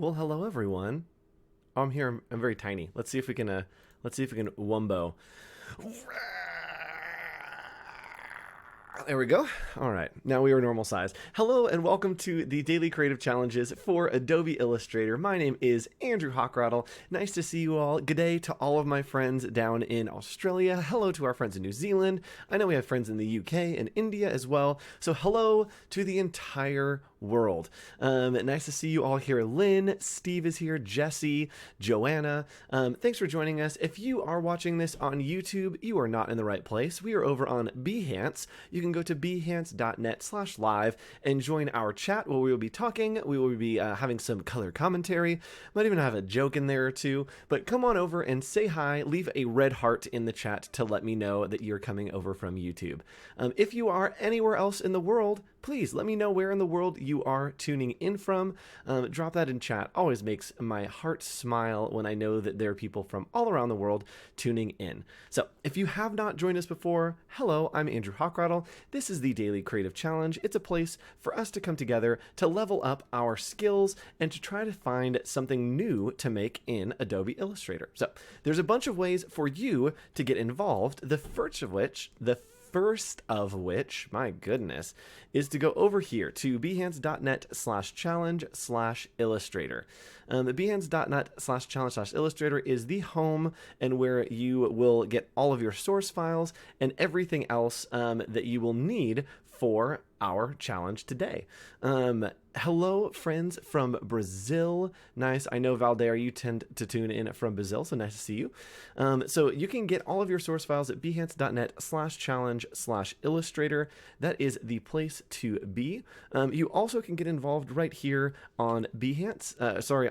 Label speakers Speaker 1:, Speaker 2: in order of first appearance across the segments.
Speaker 1: Well, hello everyone. Oh, I'm here. I'm very tiny. Let's see if we can wumbo. There we go. All right. Now we are normal size. Hello and welcome to the Daily Creative Challenges for Adobe Illustrator. My name is Andrew Hawkcom. Nice to see you all. Good day to all of my friends down in Australia. Hello to our friends in New Zealand. I know we have friends in the UK and India as well. So hello to the entire world. Nice to see you all here. Lynn, Steve is here, Jesse, Joanna. Thanks for joining us. If you are watching this on YouTube, you are not in the right place. We are over on Behance. You can go to behance.net/live and join our chat where we will be talking. We will be having some color commentary. Might even have a joke in there or two. But come on over and say hi. Leave a red heart in the chat to let me know that you're coming over from YouTube. If you are anywhere else in the world, please let me know where in the world you are tuning in from. Drop that in chat. Always makes my heart smile when I know that there are people from all around the world tuning in. So if you have not joined us before, hello, I'm Andrew Hawkcom. This is the Daily Creative Challenge. It's a place for us to come together to level up our skills and to try to find something new to make in Adobe Illustrator. So there's a bunch of ways for you to get involved. The first of which, my goodness, is to go over here to behance.net/challenge/illustrator. The behance.net/challenge/illustrator is the home and where you will get all of your source files and everything else that you will need for our challenge today. Hello, friends from Brazil. Nice. I know, Valdair, you tend to tune in from Brazil, so nice to see you. So you can get all of your source files at behance.net/challenge/illustrator. That is the place to be. You also can get involved right here on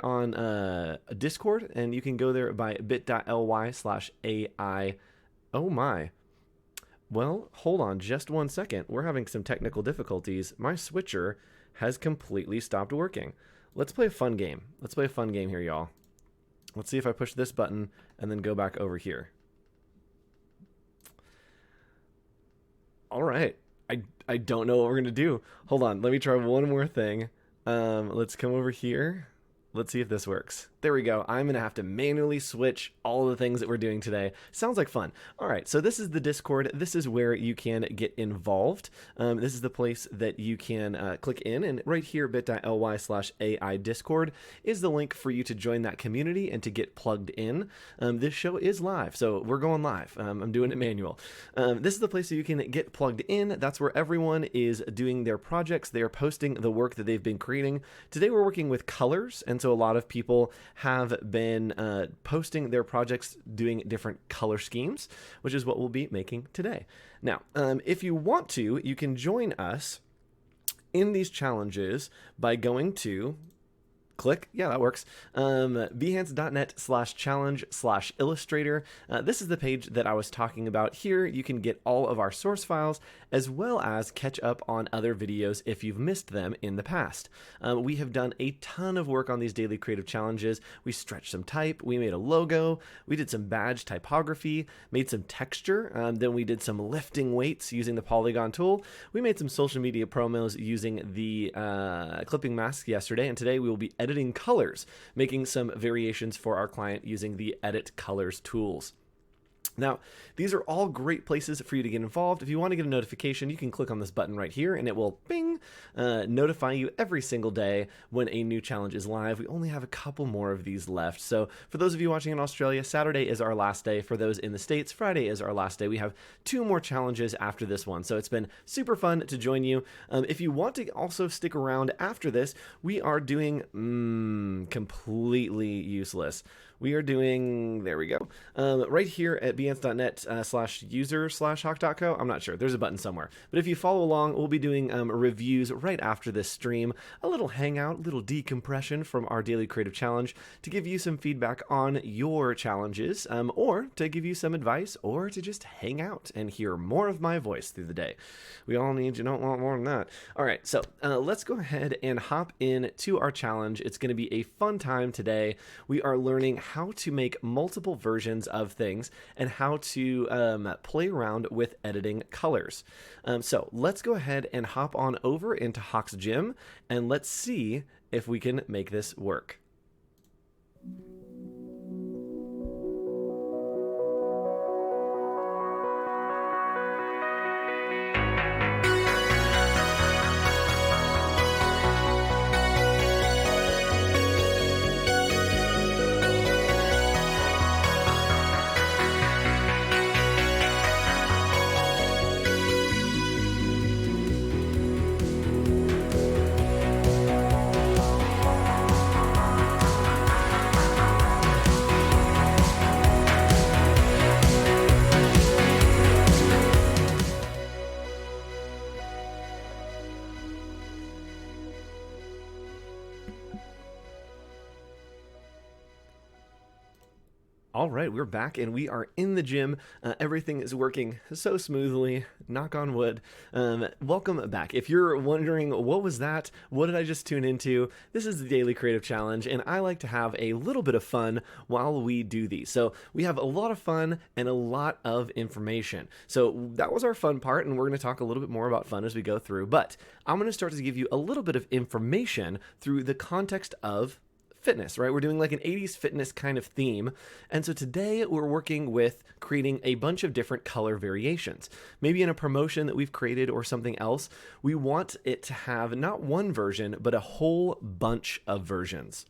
Speaker 1: on Discord, and you can go there by bit.ly/AI. Oh my. Well, hold on just one second. We're having some technical difficulties. My switcher has completely stopped working. Let's play a fun game. Let's play a fun game here, y'all. Let's see if I push this button and then go back over here. All right. I don't know what we're going to do. Hold on. Let me try one more thing. Let's come over here. Let's see if this works. There we go. I'm going to have to manually switch all of the things that we're doing today. Sounds like fun. All right, so this is the Discord. This is where you can get involved. This is the place that you can click in, and right here, bit.ly/AI Discord is the link for you to join that community and to get plugged in. This show is live, so we're going live. I'm doing it manual. This is the place that you can get plugged in. That's where everyone is doing their projects. They are posting the work that they've been creating. Today, we're working with colors, and so a lot of people have been posting their projects doing different color schemes, which is what we'll be making today. Now, if you want to, you can join us in these challenges by going to click. Yeah, that works. Behance.net/challenge/illustrator. This is the page that I was talking about. Here, you can get all of our source files as well as catch up on other videos if you've missed them in the past. We have done a ton of work on these daily creative challenges. We stretched some type. We made a logo. We did some badge typography, made some texture. Then we did some lifting weights using the polygon tool. We made some social media promos using the clipping mask yesterday. And today we will be editing colors, making some variations for our client using the edit colors tools. Now, these are all great places for you to get involved. If you want to get a notification, you can click on this button right here and it will bing, notify you every single day when a new challenge is live. We only have a couple more of these left. So for those of you watching in Australia, Saturday is our last day. For those in the States, Friday is our last day. We have 2 more challenges after this one. So it's been super fun to join you. If you want to also stick around after this, we are doing completely useless. We are doing, there we go, right here at behance.net/user/hawk.co. I'm not sure. There's a button somewhere. But if you follow along, we'll be doing reviews right after this stream, a little hangout, a little decompression from our daily creative challenge to give you some feedback on your challenges, or to give you some advice, or to just hang out and hear more of my voice through the day. We all need, you don't want more than that. All right, so let's go ahead and hop into our challenge. It's going to be a fun time today. We are learning how to make multiple versions of things and how to play around with editing colors. So let's go ahead and hop on over into Hawk's Gym and let's see if we can make this work. All right, we're back and we are in the gym. Everything is working so smoothly. Knock on wood. Welcome back. If you're wondering, what was that? What did I just tune into? This is the Daily Creative Challenge, and I like to have a little bit of fun while we do these. So we have a lot of fun and a lot of information. So that was our fun part, and we're going to talk a little bit more about fun as we go through. But I'm going to start to give you a little bit of information through the context of fitness, right? We're doing like an 80s fitness kind of theme. And so today we're working with creating a bunch of different color variations. Maybe in a promotion that we've created or something else, we want it to have not one version, but a whole bunch of versions.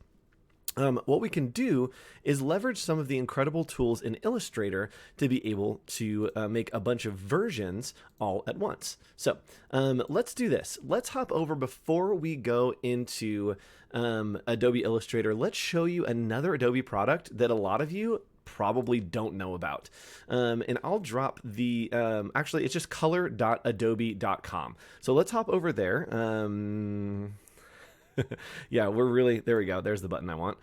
Speaker 1: What we can do is leverage some of the incredible tools in Illustrator to be able to make a bunch of versions all at once. So let's do this. Let's hop over before we go into Adobe Illustrator. Let's show you another Adobe product that a lot of you probably don't know about. And I'll drop the, actually it's just color.adobe.com. So let's hop over there. Yeah, there we go. There's the button I want.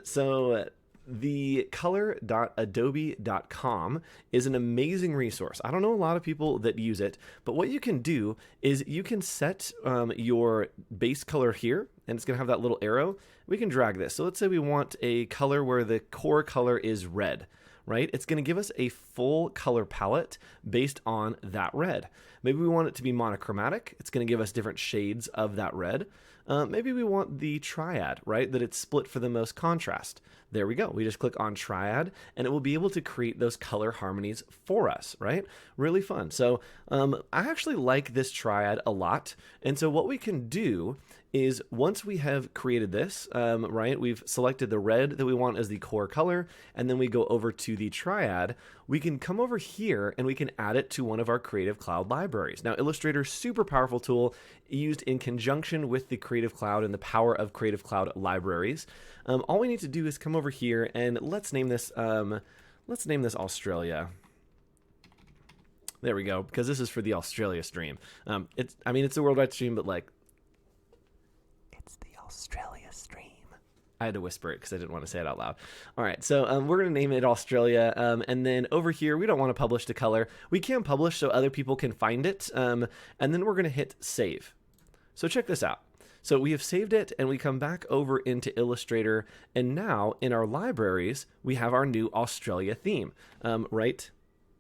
Speaker 1: So the color.adobe.com is an amazing resource. I don't know a lot of people that use it, but what you can do is you can set your base color here, and it's going to have that little arrow. We can drag this. So let's say we want a color where the core color is red, right? It's going to give us a full color palette based on that red. Maybe we want it to be monochromatic. It's going to give us different shades of that red. Maybe we want the triad, right? That it's split for the most contrast. There we go. We just click on triad and it will be able to create those color harmonies for us, right? Really fun. So I actually like this triad a lot. And so what we can do is once we have created this, right, we've selected the red that we want as the core color, and then we go over to the triad, we can come over here and we can add it to one of our Creative Cloud libraries. Now, Illustrator, super powerful tool used in conjunction with the Creative Cloud and the power of Creative Cloud libraries. All we need to do is come over here and let's name this Australia. There we go, because this is for the Australia stream. It's a worldwide stream, but like, it's the Australia stream. I had to whisper it because I didn't want to say it out loud. All right, so we're going to name it Australia. And then over here, we don't want to publish the color. We can publish so other people can find it. And then we're going to hit save. So check this out. So we have saved it and we come back over into Illustrator. And now in our libraries, we have our new Australia theme right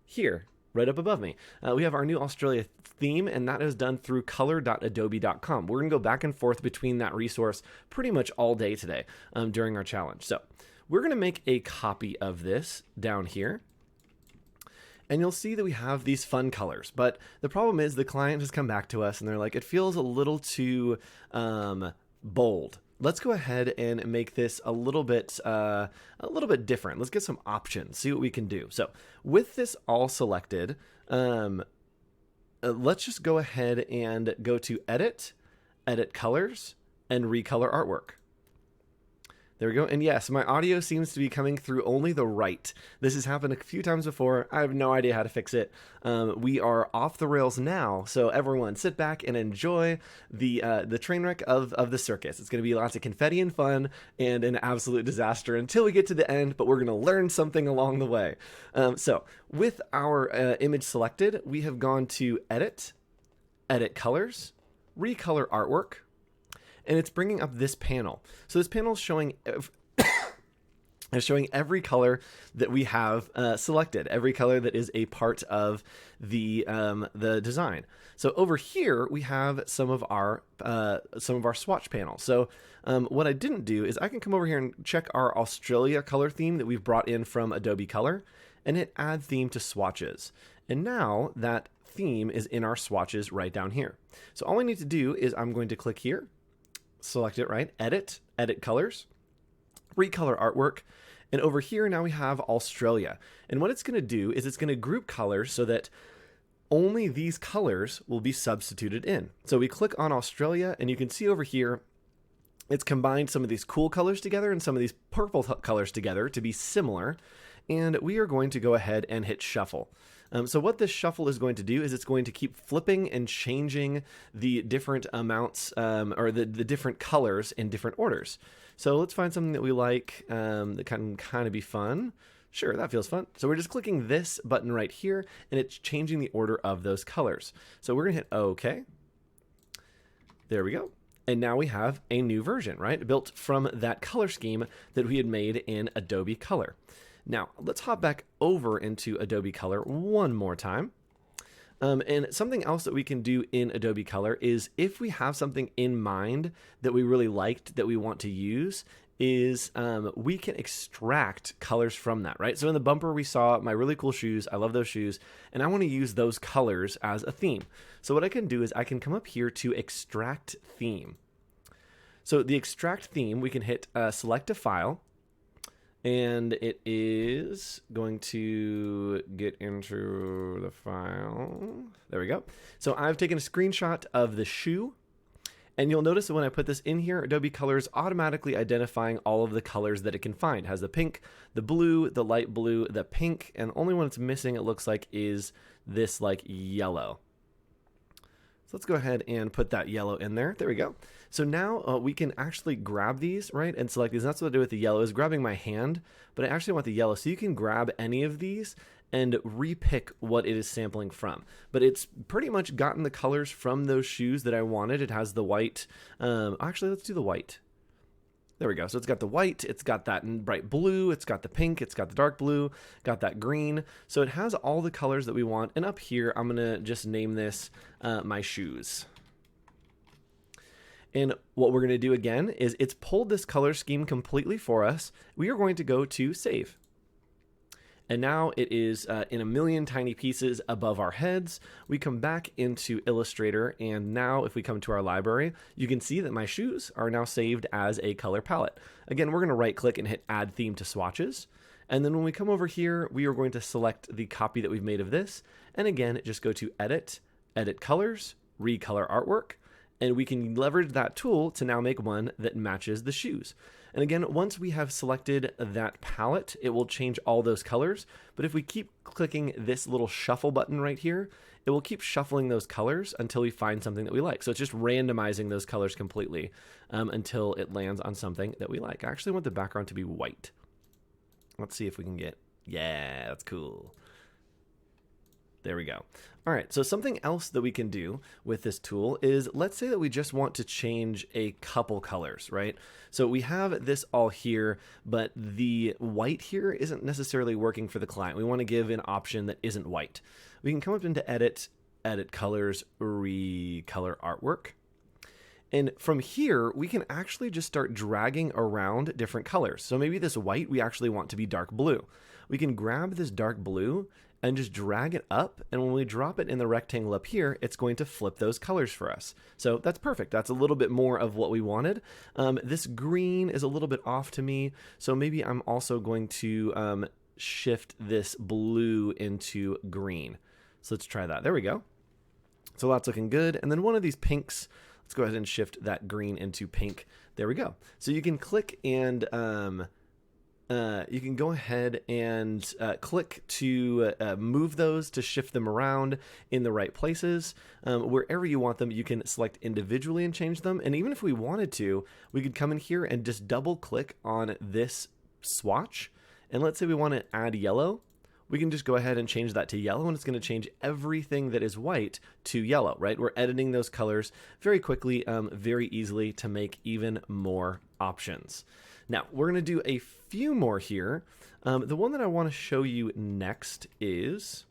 Speaker 1: here. Right up above me. We have our new Australia theme, and that is done through color.adobe.com. We're going to go back and forth between that resource pretty much all day today during our challenge. So we're going to make a copy of this down here. And you'll see that we have these fun colors. But the problem is the client has come back to us, and they're like, it feels a little too bold. Let's go ahead and make this a little bit different. Let's get some options, see what we can do. So with this all selected, let's just go ahead and go to Edit, Edit Colors, and Recolor Artwork. There we go. And yes, my audio seems to be coming through only the right. This has happened a few times before. I have no idea how to fix it. We are off the rails now, so everyone sit back and enjoy the train wreck of the circus. It's going to be lots of confetti and fun and an absolute disaster until we get to the end, but we're going to learn something along the way. So with our image selected, we have gone to Edit, Edit Colors, Recolor Artwork, and it's bringing up this panel. So this panel is showing every color that we have selected, every color that is a part of the design. So over here we have some of our swatch panels. So what I didn't do is I can come over here and check our Australia color theme that we've brought in from Adobe Color and hit Add Theme to Swatches. And now that theme is in our swatches right down here. So all I need to do is I'm going to click here, select it, right? Edit, Edit Colors, Recolor Artwork, and over here now we have Australia. And what it's going to do is it's going to group colors so that only these colors will be substituted in. So we click on Australia and you can see over here it's combined some of these cool colors together and some of these purple colors together to be similar. And we are going to go ahead and hit shuffle. So what this shuffle is going to do is it's going to keep flipping and changing the different amounts or the different colors in different orders. So let's find something that we like that can kind of be fun. Sure, that feels fun. So we're just clicking this button right here, and it's changing the order of those colors. So we're gonna hit OK. There we go. And now we have a new version, right? Built from that color scheme that we had made in Adobe Color. Now, let's hop back over into Adobe Color one more time. And something else that we can do in Adobe Color is if we have something in mind that we really liked that we want to use, is we can extract colors from that, right? So in the bumper, we saw my really cool shoes. I love those shoes. And I want to use those colors as a theme. So what I can do is I can come up here to extract theme. So the extract theme, we can hit select a file. And it is going to get into the file. There we go. So I've taken a screenshot of the shoe. And you'll notice that when I put this in here, Adobe Color is automatically identifying all of the colors that it can find. It has the pink, the blue, the light blue, the pink, and the only one it's missing, it looks like, is this like yellow. So let's go ahead and put that yellow in there. There we go. So now we can actually grab these, right, and select these. And that's what I do with the yellow, is grabbing my hand, but I actually want the yellow. So you can grab any of these and repick what it is sampling from. But it's pretty much gotten the colors from those shoes that I wanted. It has the white. Actually, let's do the white. There we go. So it's got the white, it's got that bright blue, it's got the pink, it's got the dark blue, got that green. So it has all the colors that we want. And up here, I'm gonna just name this my shoes. And what we're gonna do again is it's pulled this color scheme completely for us. We are going to go to save. And now it is in a million tiny pieces above our heads. We come back into Illustrator, and now if we come to our library, you can see that my shoes are now saved as a color palette. Again, we're going to right click and hit Add Theme to Swatches. And then when we come over here, we are going to select the copy that we've made of this. And again, just go to Edit, Edit Colors, Recolor Artwork, and we can leverage that tool to now make one that matches the shoes. And again, once we have selected that palette, it will change all those colors. But if we keep clicking this little shuffle button right here, it will keep shuffling those colors until we find something that we like. So it's just randomizing those colors completely until it lands on something that we like. I actually want the background to be white. Let's see if we can get, yeah, that's cool. There we go. All right, so something else that we can do with this tool is, let's say that we just want to change a couple colors, right? So we have this all here, but the white here isn't necessarily working for the client. We want to give an option that isn't white. We can come up into Edit, Edit Colors, Recolor Artwork. And from here, we can actually just start dragging around different colors. So maybe this white we actually want to be dark blue. We can grab this dark blue and just drag it up, and when we drop it in the rectangle up here, it's going to flip those colors for us. So that's perfect. That's a little bit more of what we wanted. This green is a little bit off to me, so maybe I'm also going to shift this blue into green. So let's try that. There we go. So that's looking good. And then one of these pinks, let's go ahead and shift that green into pink. There we go. So you can click and you can go ahead and click to move those, to shift them around in the right places. Wherever you want them, you can select individually and change them. And even if we wanted to, we could come in here and just double click on this swatch. And let's say we want to add yellow. We can just go ahead and change that to yellow, and it's going to change everything that is white to yellow, right? We're editing those colors very quickly, very easily, to make even more options. Now, we're going to do a few more here. The one that I want to show you next is,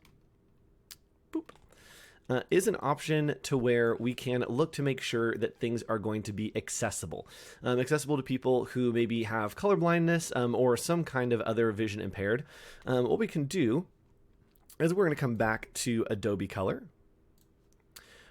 Speaker 1: is an option to where we can look to make sure that things are going to be accessible. Accessible to people who maybe have color blindness or some kind of other vision impaired. What we can do is we're going to come back to Adobe Color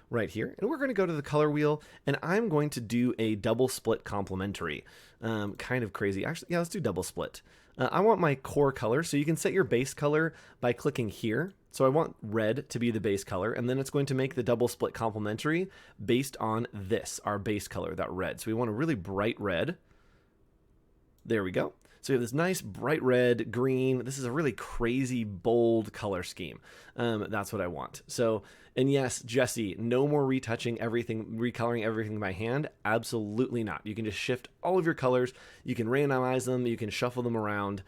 Speaker 1: right here, and we're going to go to the color wheel, and I'm going to do a double split complementary. Kind of crazy. Actually, yeah, let's do double split. I want my core color, so you can set your base color by clicking here. So I want red to be the base color, and then it's going to make the double split complementary based on this, our base color, that red. So we want a really bright red. There we go. So we have this nice bright red, green. This is a really crazy, bold color scheme. That's what I want. So, and yes, Jesse, no more retouching everything, recoloring everything by hand. Absolutely not. You can just shift all of your colors. You can randomize them. You can shuffle them around.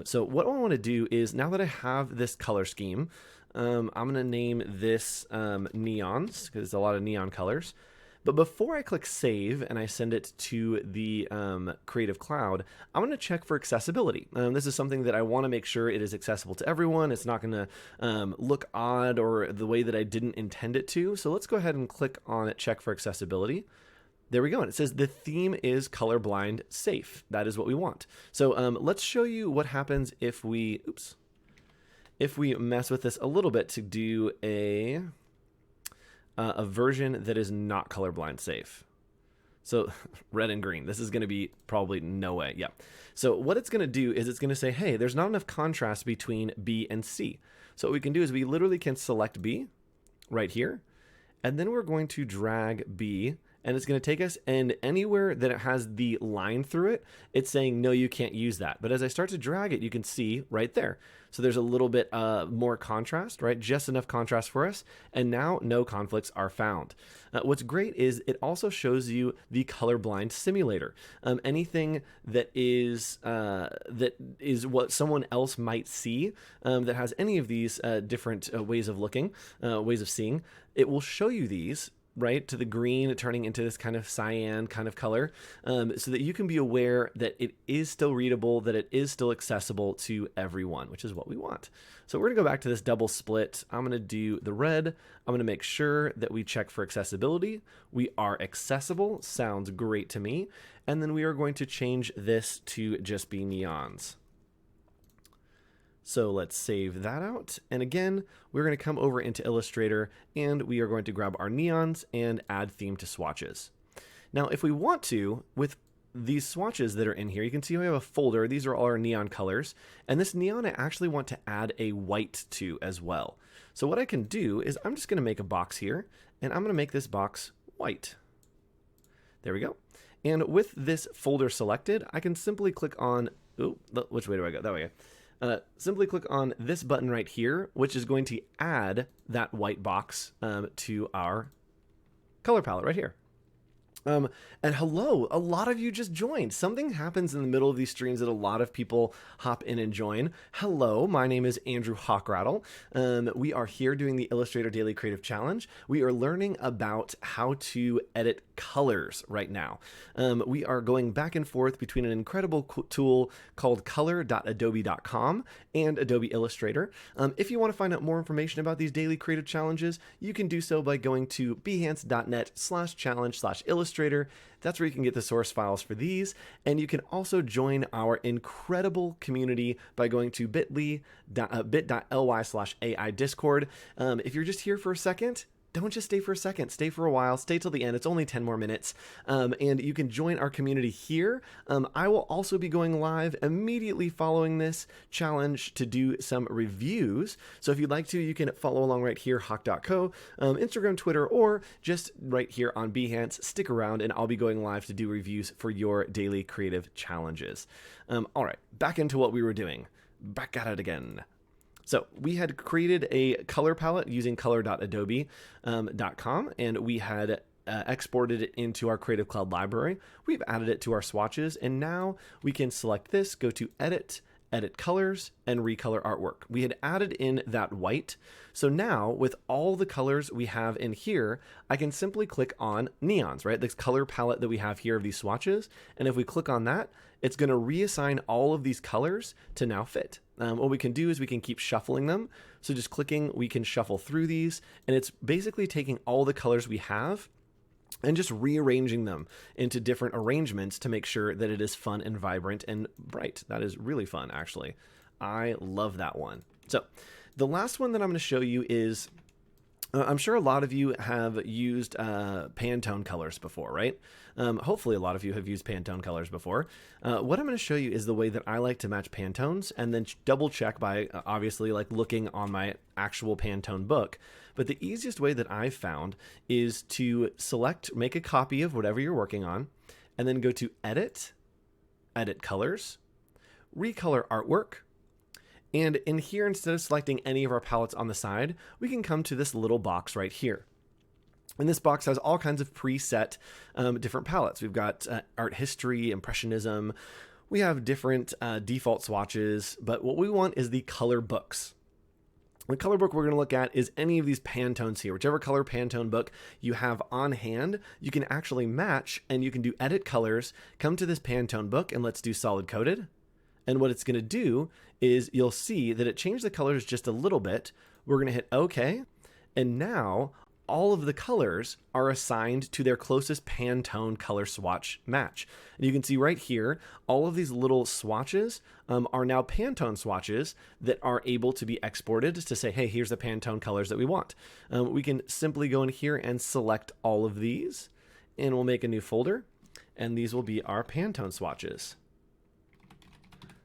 Speaker 1: So what I want to do is, now that I have this color scheme, I'm going to name this neons, because it's a lot of neon colors. But before I click save and I send it to the Creative Cloud, I'm going to check for accessibility. This is something that I want to make sure it is accessible to everyone. It's not going to look odd or the way that I didn't intend it to. So let's go ahead and click on it, check for accessibility. There we go. And it says the theme is colorblind safe. That is what we want. So let's show you what happens if we, if we mess with this a little bit to do a version that is not colorblind safe. So red and green, this is going to be probably no way. Yeah. So what it's going to do is it's going to say, hey, there's not enough contrast between B and C. So what we can do is we literally can select B right here, and then we're going to drag B, and it's going to take us, and anywhere that it has the line through it, it's saying, no, you can't use that. But as I start to drag it, you can see right there. So there's a little bit more contrast, right? Just enough contrast for us. And now no conflicts are found. What's great is it also shows you the colorblind simulator. Anything that is what someone else might see that has any of these different ways of looking, ways of seeing, it will show you these, right, to the green turning into this kind of cyan kind of color, so that you can be aware that it is still readable, that it is still accessible to everyone, which is what we want. So we're gonna go back to this double split. I'm gonna do the red. I'm gonna make sure that we check for accessibility. We are accessible, sounds great to me. And then we are going to change this to just be neons. So let's save that out. And again, we're going to come over into Illustrator and we are going to grab our neons and add theme to swatches. Now, if we want to, with these swatches that are in here, you can see we have a folder. These are all our neon colors. And this neon, I actually want to add a white to as well. So what I can do is I'm just going to make a box here, and I'm going to make this box white. There we go. And with this folder selected, I can simply click on, which way do I go? That way. Simply click on this button right here, which is going to add that white box to our color palette right here. And hello, a lot of you just joined. Something happens in the middle of these streams that a lot of people hop in and join. Hello, my name is Andrew Hawkrattle. We are here doing the Illustrator Daily Creative Challenge. We are learning about how to edit colors right now. We are going back and forth between an incredible tool called color.adobe.com and Adobe Illustrator. If you want to find out more information about these daily creative challenges, you can do so by going to behance.net/challenge/illustrator. That's where you can get the source files for these. And you can also join our incredible community by going to bit.ly/AI Discord. If you're just here for a second, don't just stay for a second, stay for a while, stay till the end. It's only 10 more minutes. And you can join our community here. I will also be going live immediately following this challenge to do some reviews. So if you'd like to, you can follow along right here, hawk.co, Instagram, Twitter, or just right here on Behance. Stick around and I'll be going live to do reviews for your daily creative challenges. All right, back into what we were doing. Back at it again. So we had created a color palette using color.adobe.com, and we had exported it into our Creative Cloud library. We've added it to our swatches, and now we can select this, go to Edit, Edit Colors, and Recolor Artwork. We had added in that white. So now with all the colors we have in here, I can simply click on neons, right? This color palette that we have here of these swatches. And if we click on that, it's going to reassign all of these colors to now fit. What we can do is we can keep shuffling them. So just clicking, we can shuffle through these, and it's basically taking all the colors we have and just rearranging them into different arrangements to make sure that it is fun and vibrant and bright. That is really fun, actually. I love that one. So the last one that I'm going to show you is, I'm sure a lot of you have used Pantone colors before, right? Hopefully a lot of you have used Pantone colors before. What I'm going to show you is the way that I like to match Pantones, and then double check by obviously like looking on my actual Pantone book. But the easiest way that I've found is to select, make a copy of whatever you're working on, and then go to Edit, Edit Colors. recolor artwork. And in here, instead of selecting any of our palettes on the side, we can come to this little box right here. And this box has all kinds of preset different palettes. We've got art history, impressionism. We have different default swatches, but what we want is the color books. The color book we're going to look at is any of these Pantones here. Whichever color Pantone book you have on hand, you can actually match, and you can do edit colors, come to this Pantone book, and let's do solid coded. And what it's going to do is you'll see that it changed the colors just a little bit. We're going to hit OK, and now all of the colors are assigned to their closest Pantone color swatch match. And you can see right here, all of these little swatches are now Pantone swatches that are able to be exported to say, hey, here's the Pantone colors that we want. We can simply go in here and select all of these, and we'll make a new folder, and these will be our Pantone swatches.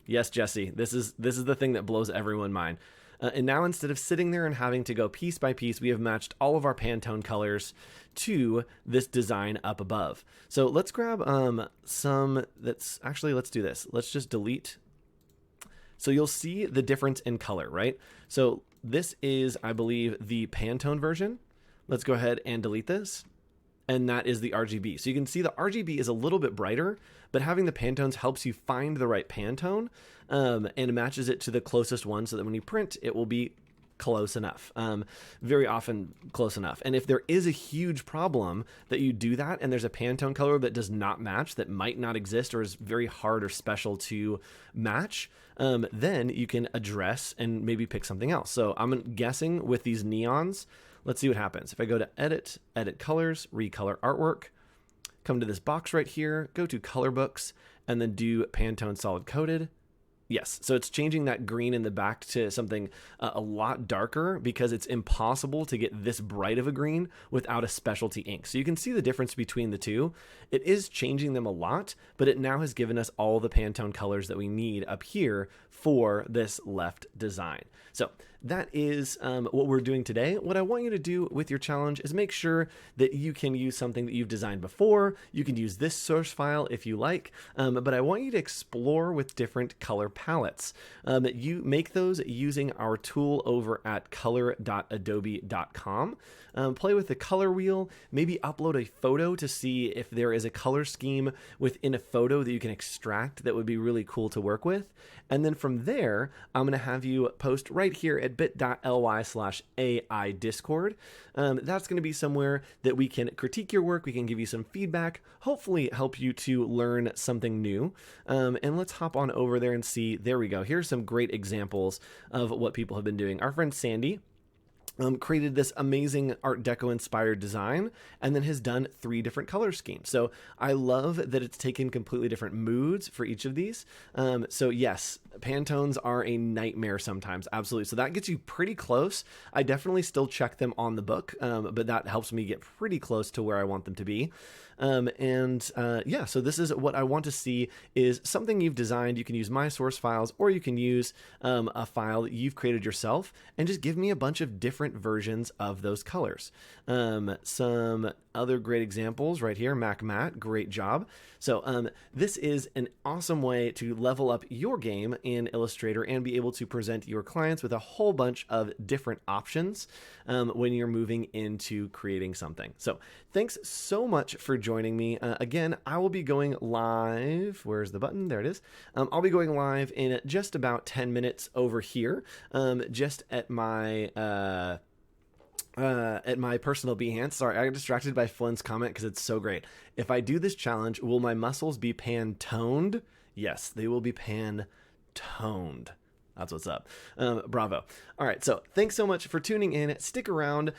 Speaker 1: Yes, Jesse, this is the thing that blows everyone's mind. And now instead of sitting there and having to go piece by piece, we have matched all of our Pantone colors to this design up above. So let's grab let's do this. Let's just delete. So you'll see the difference in color, right? So this is, I believe, the Pantone version. Let's go ahead and delete this. And that is the RGB. So you can see the RGB is a little bit brighter, but having the Pantones helps you find the right Pantone and matches it to the closest one so that when you print, it will be close enough, very often close enough. And if there is a huge problem that you do that and there's a Pantone color that does not match, that might not exist or is very hard or special to match, then you can address and maybe pick something else. So I'm guessing with these neons, let's see what happens. If I go to edit colors, recolor artwork, come to this box right here, go to color books, and then do Pantone solid coded. Yes, so it's changing that green in the back to something a lot darker because it's impossible to get this bright of a green without a specialty ink. So you can see the difference between the two. It is changing them a lot, but it now has given us all the Pantone colors that we need up here for this left design. So that is what we're doing today. What I want you to do with your challenge is make sure that you can use something that you've designed before. You can use this source file if you like, but I want you to explore with different color palettes. You make those using our tool over at color.adobe.com. Play with the color wheel, maybe upload a photo to see if there is a color scheme within a photo that you can extract that would be really cool to work with. And then from there, I'm going to have you post right here at bit.ly/AI Discord. That's going to be somewhere that we can critique your work. We can give you some feedback, hopefully help you to learn something new. And let's hop on over there and see. There we go. Here's some great examples of what people have been doing. Our friend Sandy created this amazing Art Deco inspired design and then has done 3 different color schemes. So I love that it's taken completely different moods for each of these. So yes, Pantones are a nightmare sometimes. Absolutely. So that gets you pretty close. I definitely still check them on the book, but that helps me get pretty close to where I want them to be. Yeah, so this is what I want to see is something you've designed. You can use my source files, or you can use a file that you've created yourself and just give me a bunch of different versions of those colors. Some other great examples right here. Mac Matt, great job. So this is an awesome way to level up your game in Illustrator and be able to present your clients with a whole bunch of different options when you're moving into creating something. So thanks so much for joining me. Again, I will be going live. Where's the button? There it is. I'll be going live in just about 10 minutes over here, just at my personal Behance. Sorry, I got distracted by Flynn's comment because it's so great. If I do this challenge, will my muscles be pan-toned? Yes, they will be pan-toned. That's what's up. Bravo. All right, so thanks so much for tuning in. Stick around.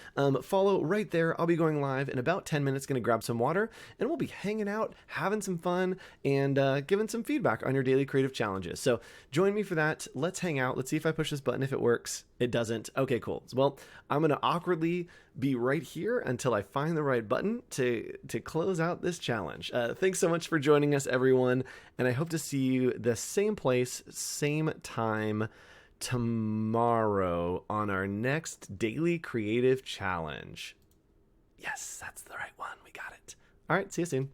Speaker 1: Follow right there. I'll be going live in about 10 minutes, going to grab some water, and we'll be hanging out, having some fun, and giving some feedback on your daily creative challenges. So join me for that. Let's hang out. Let's see if I push this button, if it works. It doesn't. Okay, cool. Well, I'm going to awkwardly be right here until I find the right button to close out this challenge. Thanks so much for joining us, everyone, and I hope to see you the same place, same time tomorrow on our next daily creative challenge. Yes, that's the right one. We got it. All right, see you soon.